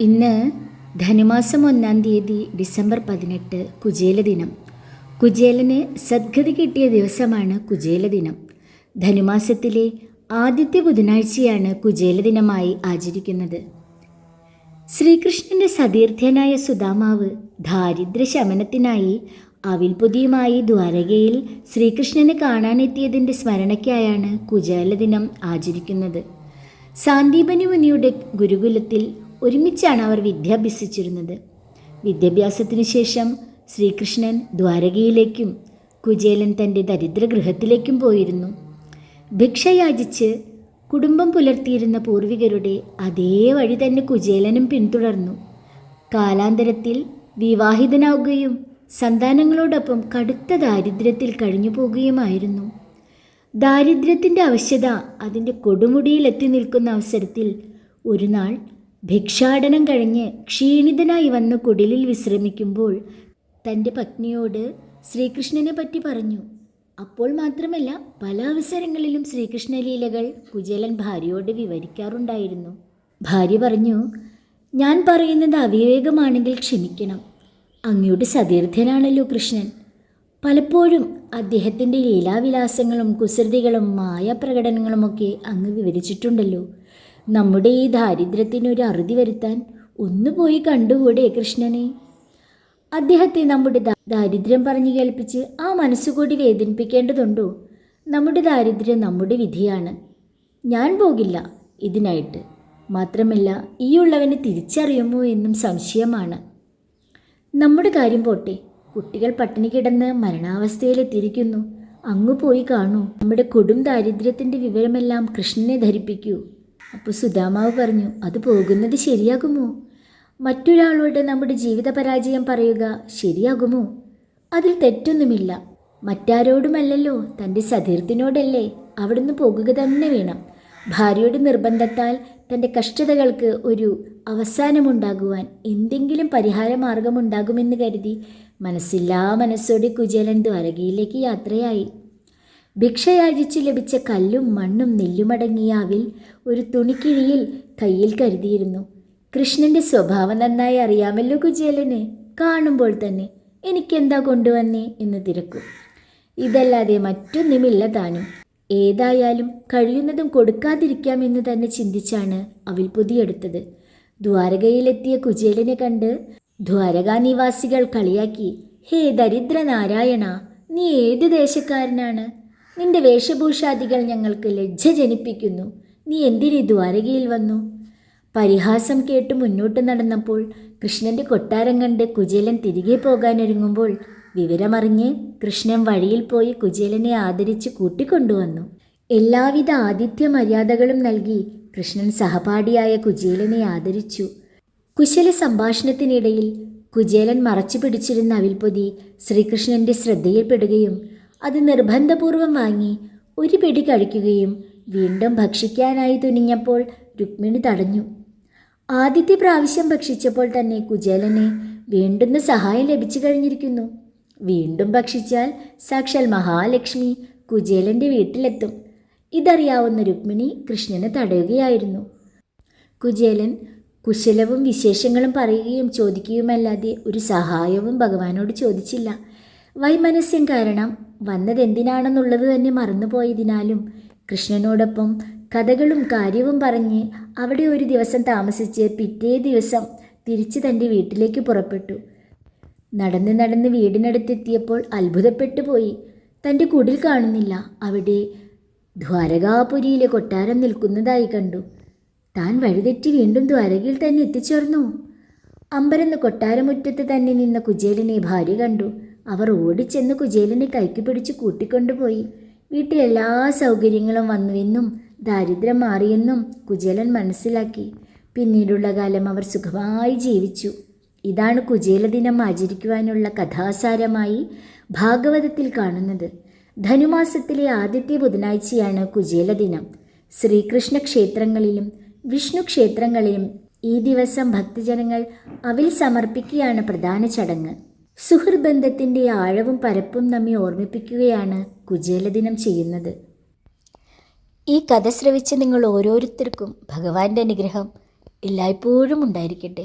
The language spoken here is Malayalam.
ഇന്ന് ധനുമാസം 1 ഡിസംബർ 18 കുചേല ദിനം. കുചേലന് സദ്ഗതി കിട്ടിയ ദിവസമാണ് കുചേല ദിനം. ധനുമാസത്തിലെ ആദ്യത്തെ ബുധനാഴ്ചയാണ് കുചേല ദിനമായി ആചരിക്കുന്നത്. ശ്രീകൃഷ്ണൻ്റെ സതീർത്ഥ്യനായ സുദാമാവ് ദാരിദ്ര്യശമനത്തിനായി അവിൽപൊതിയുമായി ദ്വാരകയിൽ ശ്രീകൃഷ്ണനെ കാണാനെത്തിയതിൻ്റെ സ്മരണയ്ക്കായാണ് കുചേല ദിനം ആചരിക്കുന്നത്. സാന്ദീപനി മുനിയുടെ ഗുരുകുലത്തിൽ ഒരുമിച്ചാണ് അവർ വിദ്യാഭ്യസിച്ചിരുന്നത്. വിദ്യാഭ്യാസത്തിനു ശേഷം ശ്രീകൃഷ്ണൻ ദ്വാരകയിലേക്കും കുചേലൻ തൻ്റെ ദരിദ്രഗൃഹത്തിലേക്കും പോയിരുന്നു. ഭിക്ഷയാചിച്ച് കുടുംബം പുലർത്തിയിരുന്ന പൂർവികരുടെ അതേ വഴി തന്നെ കുചേലനും പിന്തുടർന്നു. കാലാന്തരത്തിൽ വിവാഹിതനാവുകയും സന്താനങ്ങളോടൊപ്പം കടുത്ത ദാരിദ്ര്യത്തിൽ കഴിഞ്ഞു പോകുകയുമായിരുന്നു. ദാരിദ്ര്യത്തിൻ്റെ അവശ്യത അതിൻ്റെ കൊടുമുടിയിലെത്തി നിൽക്കുന്ന അവസരത്തിൽ ഒരു നാൾ ഭിക്ഷാടനം കഴിഞ്ഞ് ക്ഷീണിതനായി വന്ന് കുടിലിൽ വിശ്രമിക്കുമ്പോൾ തൻ്റെ പത്നിയോട് ശ്രീകൃഷ്ണനെ പറ്റി പറഞ്ഞു. അപ്പോൾ മാത്രമല്ല, പല അവസരങ്ങളിലും ശ്രീകൃഷ്ണലീലകൾ കുചേലൻ ഭാര്യയോട് വിവരിക്കാറുണ്ടായിരുന്നു. ഭാര്യ പറഞ്ഞു, ഞാൻ പറയുന്നത് അവിവേകമാണെങ്കിൽ ക്ഷമിക്കണം. അങ്ങയുടെ സതീർത്ഥ്യനാണല്ലോ കൃഷ്ണൻ. പലപ്പോഴും അദ്ദേഹത്തിൻ്റെ ലീലാവിലാസങ്ങളും കുസൃതികളും മായാപ്രകടനങ്ങളുമൊക്കെ അങ്ങ് വിവരിച്ചിട്ടുണ്ടല്ലോ. നമ്മുടെ ഈ ദാരിദ്ര്യത്തിനൊരു അറുതി വരുത്താൻ ഒന്നുപോയി കണ്ടുകൂടെ കൃഷ്ണനെ? അദ്ദേഹത്തെ നമ്മുടെ ദാരിദ്ര്യം പറഞ്ഞു കേൾപ്പിച്ച് ആ മനസ്സുകൂടി വേദനിപ്പിക്കേണ്ടതുണ്ടോ? നമ്മുടെ ദാരിദ്ര്യം നമ്മുടെ വിധിയാണ്. ഞാൻ പോകില്ല ഇതിനായിട്ട്. മാത്രമല്ല, ഈ ഉള്ളവനെ തിരിച്ചറിയുമോ എന്നും സംശയമാണ്. നമ്മുടെ കാര്യം പോട്ടെ, കുട്ടികൾ പട്ടിണി കിടന്ന് മരണാവസ്ഥയിലെത്തിയിരിക്കുന്നു. അങ്ങ് പോയി കാണൂ. നമ്മുടെ കൊടും ദാരിദ്ര്യത്തിൻ്റെ വിവരമെല്ലാം കൃഷ്ണനെ ധരിപ്പിക്കൂ. അപ്പോൾ സുദാമാവ് പറഞ്ഞു, അത് പോകുന്നത് ശരിയാകുമോ? മറ്റൊരാളോട് നമ്മുടെ ജീവിത പരാജയം പറയുക ശരിയാകുമോ? അതിൽ തെറ്റൊന്നുമില്ല. മറ്റാരോടുമല്ലല്ലോ, തൻ്റെ സതീർത്ഥ്യനോടല്ലേ. അവിടുന്ന് പോകുക തന്നെ വേണം. ഭാര്യയുടെ നിർബന്ധത്താൽ തൻ്റെ കഷ്ടതകൾക്ക് ഒരു അവസാനമുണ്ടാകുവാൻ എന്തെങ്കിലും പരിഹാര മാർഗമുണ്ടാകുമെന്ന് കരുതി മനസ്സില്ലാ മനസ്സോടെ കുചേലൻ ദ്വാരകയിലേക്ക് യാത്രയായി. ഭിക്ഷയാചിച്ച് ലഭിച്ച കല്ലും മണ്ണും നെല്ലുമടങ്ങിയ അവിൽ ഒരു തുണിക്കിഴിയിൽ കയ്യിൽ കരുതിയിരുന്നു. കൃഷ്ണൻ്റെ സ്വഭാവം നന്നായി അറിയാമല്ലോ കുചേലന്. കാണുമ്പോൾ തന്നെ എനിക്കെന്താ കൊണ്ടുവന്നേ എന്ന് തിരക്കും. ഇതല്ലാതെ മറ്റൊന്നുമില്ല താനും. ഏതായാലും കഴിയുന്നതും കൊടുക്കാതിരിക്കാമെന്ന് തന്നെ ചിന്തിച്ചാണ് അവിൽപ്പൊതിയെടുത്തത്. ദ്വാരകയിലെത്തിയ കുചേലനെ കണ്ട് ദ്വാരകാനിവാസികൾ കളിയാക്കി, ഹേ ദരിദ്ര നാരായണ, നീ ഏത് ദേശക്കാരനാണ്? നിന്റെ വേഷഭൂഷാദികൾ ഞങ്ങൾക്ക് ലജ്ജ ജനിപ്പിക്കുന്നു. നീ എന്തിനീ ദ്വാരകയിൽ വന്നു? പരിഹാസം കേട്ട് മുന്നോട്ട് നടന്നപ്പോൾ കൃഷ്ണൻ്റെ കൊട്ടാരം കണ്ട് കുചേലൻ തിരികെ പോകാനൊരുങ്ങുമ്പോൾ വിവരമറിഞ്ഞ് കൃഷ്ണൻ വഴിയിൽ പോയി കുചേലനെ ആദരിച്ച് കൂട്ടിക്കൊണ്ടുവന്നു. എല്ലാവിധ ആതിഥ്യ മര്യാദകളും നൽകി കൃഷ്ണൻ സഹപാഠിയായ കുചേലനെ ആദരിച്ചു. കുശല സംഭാഷണത്തിനിടയിൽ കുചേലൻ മറച്ചു പിടിച്ചിരുന്ന അവിൽപ്പൊതി ശ്രീകൃഷ്ണൻ്റെ ശ്രദ്ധയിൽപ്പെടുകയും അത് നിർബന്ധപൂർവം വാങ്ങി ഒരു പിടി കഴിക്കുകയും വീണ്ടും ഭക്ഷിക്കാനായി തുനിഞ്ഞപ്പോൾ രുക്മിണി തടഞ്ഞു. ആദ്യത്തെ പ്രാവശ്യം ഭക്ഷിച്ചപ്പോൾ തന്നെ കുചേലന് വേണ്ടുന്ന സഹായം ലഭിച്ചു കഴിഞ്ഞിരിക്കുന്നു. വീണ്ടും ഭക്ഷിച്ചാൽ സാക്ഷാൽ മഹാലക്ഷ്മി കുചേലൻ്റെ വീട്ടിലെത്തും. ഇതറിയാവുന്ന രുക്മിണി കൃഷ്ണനെ തടയുകയായിരുന്നു. കുചേലൻ കുശലവും വിശേഷങ്ങളും പറയുകയും ചോദിക്കുകയുമല്ലാതെ ഒരു സഹായവും ഭഗവാനോട് ചോദിച്ചില്ല. വൈമനസ്യം കാരണം വന്നതെന്തിനാണെന്നുള്ളത് തന്നെ മറന്നുപോയതിനാലും കൃഷ്ണനോടൊപ്പം കഥകളും കാര്യവും പറഞ്ഞ് അവിടെ ഒരു ദിവസം താമസിച്ച് പിറ്റേ ദിവസം തിരിച്ച് തൻ്റെ വീട്ടിലേക്ക് പുറപ്പെട്ടു. നടന്ന് നടന്ന് വീടിനടുത്തെത്തിയപ്പോൾ അത്ഭുതപ്പെട്ടു പോയി. തൻ്റെ കുടിൽ കാണുന്നില്ല. അവിടെ ദ്വാരകാപുരിയിലെ കൊട്ടാരം നിൽക്കുന്നതായി കണ്ടു. താൻ വഴിതെറ്റി വീണ്ടും ദ്വാരകയിൽ തന്നെ എത്തിച്ചേർന്നു. അമ്പരന്ന് കൊട്ടാരമുറ്റത്ത് തന്നെ നിന്ന കുചേലനെ ഭാര്യ കണ്ടു. അവർ ഓടിച്ചെന്ന് കുചേലനെ കൈക്ക് പിടിച്ച് കൂട്ടിക്കൊണ്ടുപോയി. വീട്ടിലെല്ലാ സൗകര്യങ്ങളും വന്നുവെന്നും ദാരിദ്ര്യം മാറിയെന്നും കുചേലൻ മനസ്സിലാക്കി. പിന്നീടുള്ള കാലം അവർ സുഖമായി ജീവിച്ചു. ഇതാണ് കുചേല ദിനം ആചരിക്കുവാനുള്ള കഥാസാരമായി ഭാഗവതത്തിൽ കാണുന്നത്. ധനുമാസത്തിലെ ആദ്യത്തെ ബുധനാഴ്ചയാണ് കുചേല ദിനം. ശ്രീകൃഷ്ണ ക്ഷേത്രങ്ങളിലും വിഷ്ണു ക്ഷേത്രങ്ങളിലും ഈ ദിവസം ഭക്തജനങ്ങൾ അവിൽ സമർപ്പിക്കുകയാണ് പ്രധാന ചടങ്ങ്. സുഹൃബന്ധത്തിൻ്റെ ആഴവും പരപ്പും നമ്മെ ഓർമ്മിപ്പിക്കുകയാണ് കുചേല ദിനം ചെയ്യുന്നത്. ഈ കഥ ശ്രവിച്ച നിങ്ങൾ ഓരോരുത്തർക്കും ഭഗവാന്റെ അനുഗ്രഹം എല്ലായ്പ്പോഴും ഉണ്ടായിരിക്കട്ടെ.